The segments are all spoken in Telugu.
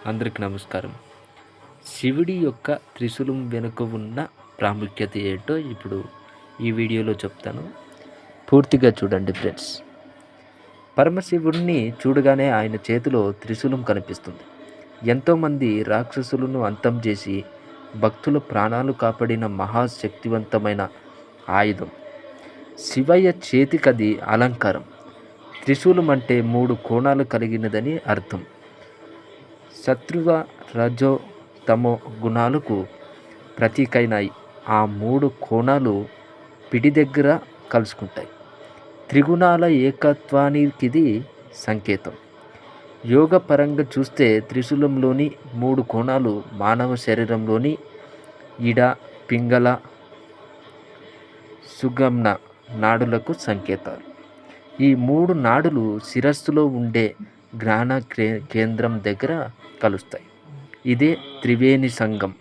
అందరికి నమస్కారం. శివుడి యొక్క త్రిశూలం వెనుక ఉన్న ప్రాముఖ్యత ఏంటో ఇప్పుడు ఈ వీడియోలో చెప్తాను. పూర్తిగా చూడండి ఫ్రెండ్స్. పరమశివుడిని చూడగానే ఆయన చేతిలో త్రిశూలం కనిపిస్తుంది. ఎంతోమంది రాక్షసులను అంతం చేసి భక్తుల ప్రాణాలు కాపాడిన మహాశక్తివంతమైన ఆయుధం. శివయ్య చేతికది అలంకారం. త్రిశూలం అంటే 3 కోణాలు కలిగినదని అర్థం. సత్వ రజో తమో గుణాలకు ప్రతీకైన ఆ 3 కోణాలు పిడి దగ్గర కలుసుకుంటాయి. త్రిగుణాల ఏకత్వానికిది సంకేతం. యోగ పరంగా చూస్తే త్రిశూలంలోని 3 కోణాలు మానవ శరీరంలోని ఇడ, పింగళ, సుగమ్న నాడులకు సంకేతాలు. ఈ 3 నాడులు శిరస్సులో ఉండే జ్ఞాన కేంద్రం దగ్గర కలుస్తాయి. ఇదే త్రివేణి సంగం.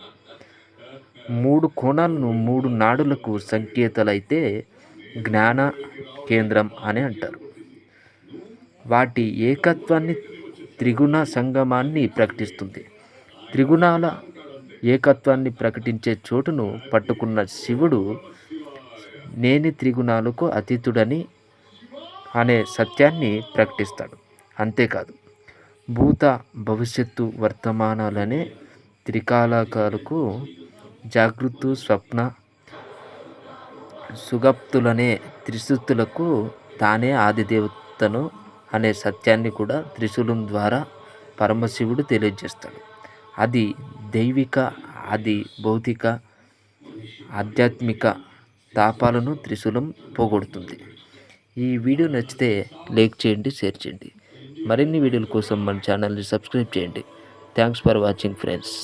3 కోణాలను 3 నాడులకు సంకేతాలైతే జ్ఞాన కేంద్రం అని అంటారు. వాటి ఏకత్వాన్ని త్రిగుణ సంగమాన్ని ప్రకటిస్తుంది. త్రిగుణాల ఏకత్వాన్ని ప్రకటించే చోటును పట్టుకున్న శివుడు నేని త్రిగుణాలకు అతీతుడని అనే సత్యాన్ని ప్రకటిస్తాడు. అంతేకాదు, భూత భవిష్యత్తు వర్తమానాలనే త్రికాలకాలకు, జాగృతు స్వప్న సుగప్తులనే త్రిశక్తులకు తానే ఆదిదేవతను అనే సత్యాన్ని కూడా త్రిశూలం ద్వారా పరమశివుడు తెలియజేస్తాడు. అది దైవిక, అది భౌతిక, ఆధ్యాత్మిక తాపాలను త్రిశూలం పోగొడుతుంది. ఈ వీడియో నచ్చితే లైక్ చేయండి, షేర్ చేయండి. మరిన్ని వీడియోల కోసం మన ఛానల్ని సబ్స్క్రైబ్ చేయండి. Thanks for watching friends.